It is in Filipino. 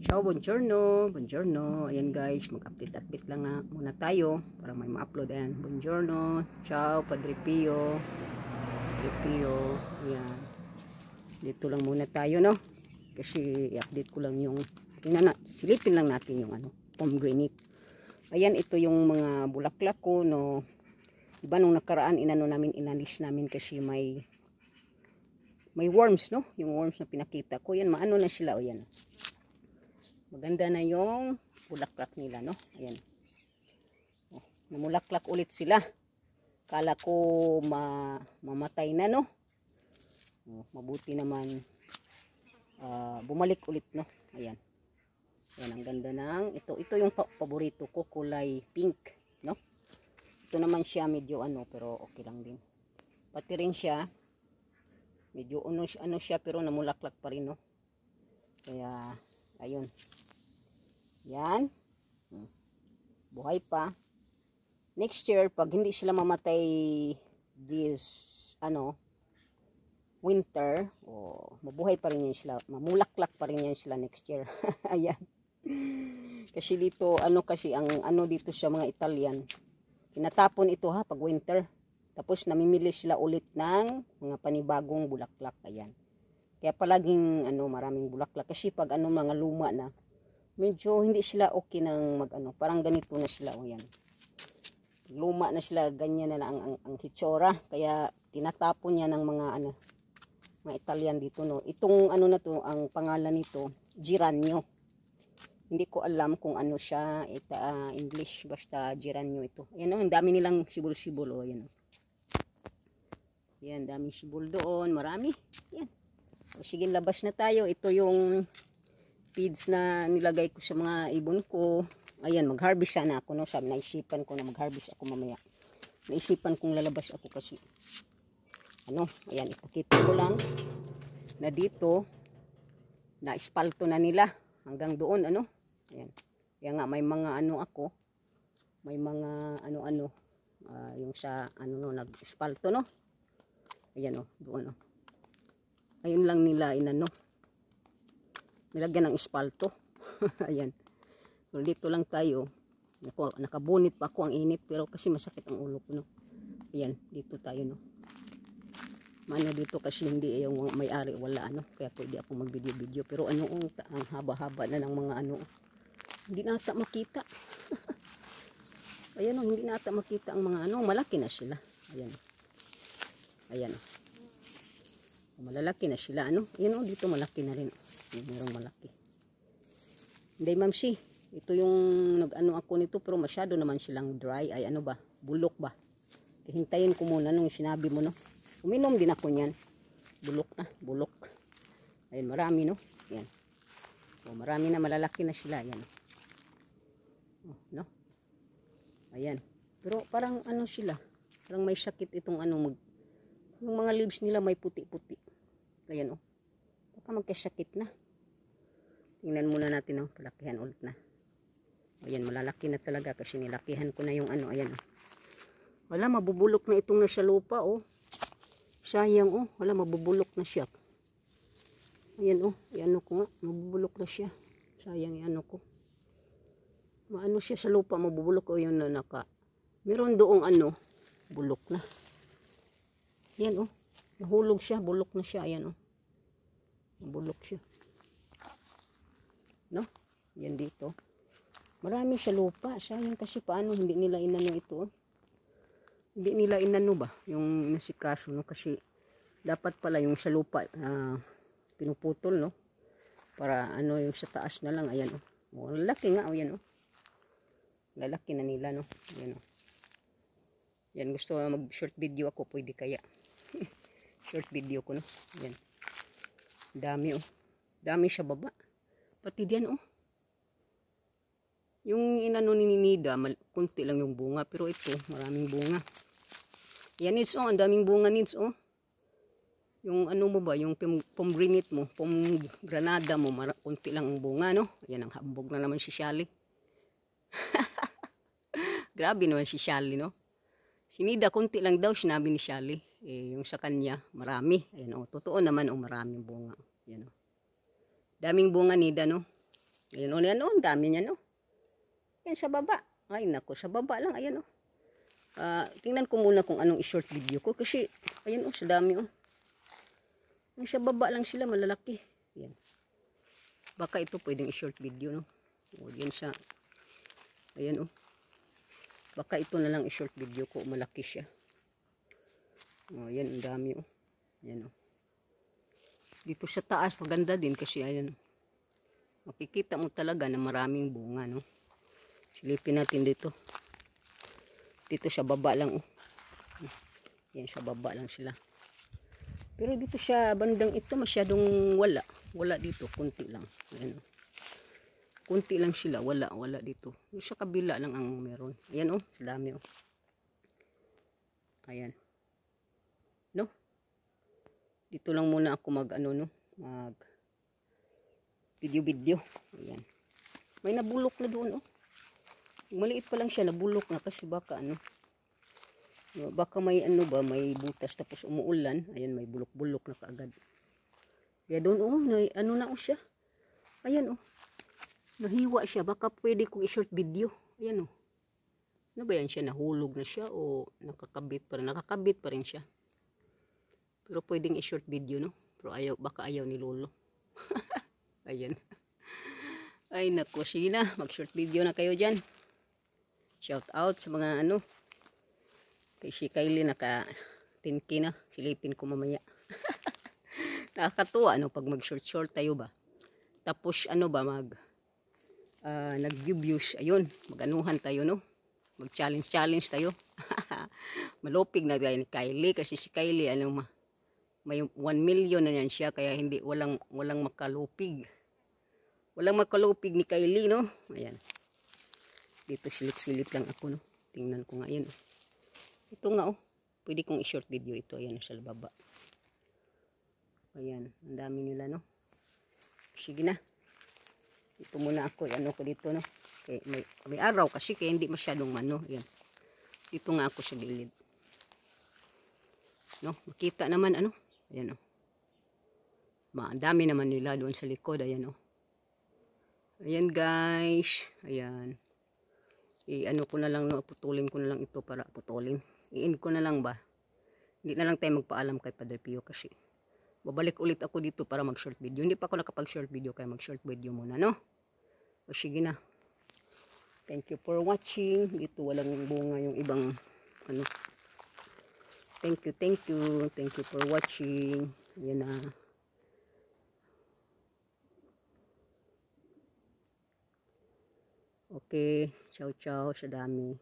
Ciao, buongiorno, buongiorno. Ayan guys, mag-update lang na muna tayo para may ma-upload. Ayan, buongiorno, ciao, Padre Pio. Padre Pio, ayan. Dito lang muna tayo, no? Kasi i-update ko lang yung, silipin lang natin yung pomegranate. Ayan, ito yung mga bulaklak ko, no? Diba nung nakaraan, inalis namin kasi may worms, no? Yung worms na pinakita ko. Yan, maano na sila, o yan. Maganda na yung bulaklak nila, no? Ayan. Oh, namulaklak ulit sila. Kala ko mamatay na, no? Oh, mabuti naman bumalik ulit, no? Ayan. Ayan, ang ganda ng ito yung paborito ko, kulay pink, no? Ito naman siya medyo pero okay lang din. Pati rin siya medyo ano siya pero namulaklak pa rin, no? Kaya ayun. Yan. Buhay pa. Next year, pag hindi sila mamatay this winter, mabuhay pa rin yan sila. Mamulaklak pa rin yan sila next year. Ayan. Kasi dito, kasi ang dito sa mga Italian, tinatapon ito pag winter. Tapos namimili sila ulit ng mga panibagong bulaklak. Ayan. Kaya palaging maraming bulaklak kasi pag mga luma na, medyo hindi sila okay nang parang ganito na sila, yan. Luma na sila, ganyan na lang ang hitsura. Kaya tinatapon niya ng mga mga Italian dito, no. Itong na to, ang pangalan nito, Geranio. Hindi ko alam kung siya English, basta Geranio ito. Ayan, ang dami nilang sibol-sibol, yan. Yan, daming sibol doon, marami. Yan. Sige, labas na tayo. Ito yung feeds na nilagay ko sa mga ibon ko. Ayan, mag-harvest sana ako, no? Sabi, naisipan ko na mag-harvest ako mamaya. Naisipan kong lalabas ako kasi ayan, ipakita ko lang na dito na espalto na nila hanggang doon, ayan. Kaya nga may mga ako, may mga yung sa nag-espalto, no? Ayan, doon, ayun lang nila nilagyan ng espalto. Ayan. So, dito lang tayo. Nakabunit pa ako, ang init, pero kasi masakit ang ulo ko, no? Ayan, dito tayo, no? Dito kasi hindi yung may-ari, wala, kaya pwede ako mag-video-video. Pero ang haba-haba na ng mga hindi nata makita. Ayan, hindi nata makita ang mga malaki na sila. Ayan. Ayan. Malalaki na sila, Ayan, dito malaki na rin. Merong malaki. Hindi, mamsi. Ito yung ako nito, pero masyado naman silang dry. Ay, ba? Bulok ba? Hintayin ko muna nung sinabi mo, no? Uminom din ako niyan. Bulok na. Bulok. Ayun, marami, no? Ayan. So, marami na, malalaki na sila. Ayan. Oh, no? Ayan. Pero parang sila. Parang may sakit itong yung mga leaves nila may puti-puti. Ayan, baka magkasakit na. Tingnan muna natin, palakihan ulit na. Ayan, malalaki na talaga kasi nilakihan ko na yung ayan. Wala, mabubulok na itong nasa lupa, Sayang, wala, mabubulok na siya. Ayan, ayan ko nga, mabubulok na siya. Sayang, ko. Maano siya sa lupa, mabubulok, yun na meron doong bulok na. Ayan, nahulog siya, bulok na siya, ayan, bulok siya. No? Yan dito. Marami sa lupa. Sayang kasi paano hindi nila ito. Hindi nila ba? Yung nasikaso, no? Kasi dapat pala yung sa lupa pinuputol, no? Para yung sa taas na lang. Ayan, lalaki nga, ayan, lalaki na nila, no? Ayan, yan, gusto mag short video ako, pwede kaya. Short video ko, no? Ayan. Dami, dami sa baba. Pati diyan, yung ni Nida, kunti lang yung bunga, pero ito, maraming bunga. Yan, Nids, ang daming bunga, Nids, Yung mo ba, yung pomegranate mo, pomegranada mo, kunti lang ang bunga, no? Ayan, ang hambog na naman si Shally. Grabe naman si Shally, no? Si Nida, kunti lang daw, sinabi ni Shally. Yung sa kanya, marami. Ayan, totoo naman, maraming bunga. Ayan, daming bunga, Nida, no? Ayan o, yan o, ang dami niya no. Yan sa baba. Ay nako, sa baba lang, ayan o. Tingnan ko muna kung anong i-short video ko kasi, ayan o, sa dami o. Yung sa baba lang sila, malalaki. Ayan. Baka ito pwedeng i-short video no. O, yan siya. Ayan o. Baka ito na lang i-short video ko, malaki siya. O, yan, ang dami o. Ayan o. Dito sa taas, maganda din kasi ayan. Makikita mo talaga na maraming bunga, no? Silipin natin dito. Dito sa baba lang, oh. Yan, sa baba lang sila. Pero dito sa bandang ito, masyadong wala. Wala dito, kunti lang. Ayan, oh. Kunti lang sila, wala dito. Yung sa kabila lang ang meron. Ayan, oh, dami, oh. Ayan. No? Dito lang muna ako mag video. Ayan. May nabulok na doon, oh. Maliit pa lang siya, nabulok na kasi baka baka may may butas tapos umuulan. Ayan, may bulok-bulok na kaagad. Kaya doon, oh, na oh siya. Ayan, oh. Nahiwa siya, baka pwede kong i-short video. Ayan, oh. Ano ba yan siya? Nahulog na siya o nakakabit pa rin? Nakakabit pa rin siya. Pero pwedeng i-short video, no? Pero baka ayaw ni Lolo. Ayan. Ay, naku, sige na. Mag-short video na kayo dyan. Shout out sa mga kay si Kylie, naka 10K na. Silipin ko mamaya. Nakakatuwa, pag mag-short tayo ba? Tapos, nag-views. Ayun, mag-anuhan tayo, no? Mag-challenge tayo. Malupig na tayo ni Kylie kasi si Kylie, may 1 million na yan siya, kaya walang makalupig. Walang makalupig ni Kylie, no? Ayan. Dito silip-silip lang ako, no? Tingnan ko nga, ayan, oh. Ito nga, oh. Pwede kong i-short video ito. Ayan, sa baba. Ayan, ang dami nila, no? Sige na. Ito muna ako, ko dito, no? Okay, may araw kasi, kaya hindi masyadong ayan. Dito nga ako sa gilid. No? Makita naman, ayan, oh. Ang dami naman nila doon sa likod, ayan, oh. Ayan, guys. Ayan. Ko na lang, no? Putulin ko na lang ito para putulin. I-end ko na lang ba? Hindi na lang tayo magpaalam kay Padre Pio kasi babalik ulit ako dito para mag-short video. Hindi pa ako nakapag-short video, kaya mag-short video muna, no? O sige na. Thank you for watching. Dito walang bunga yung ibang Thank you. Thank you for watching. Ayan na. Okay. Ciao, ciao. Sa dami.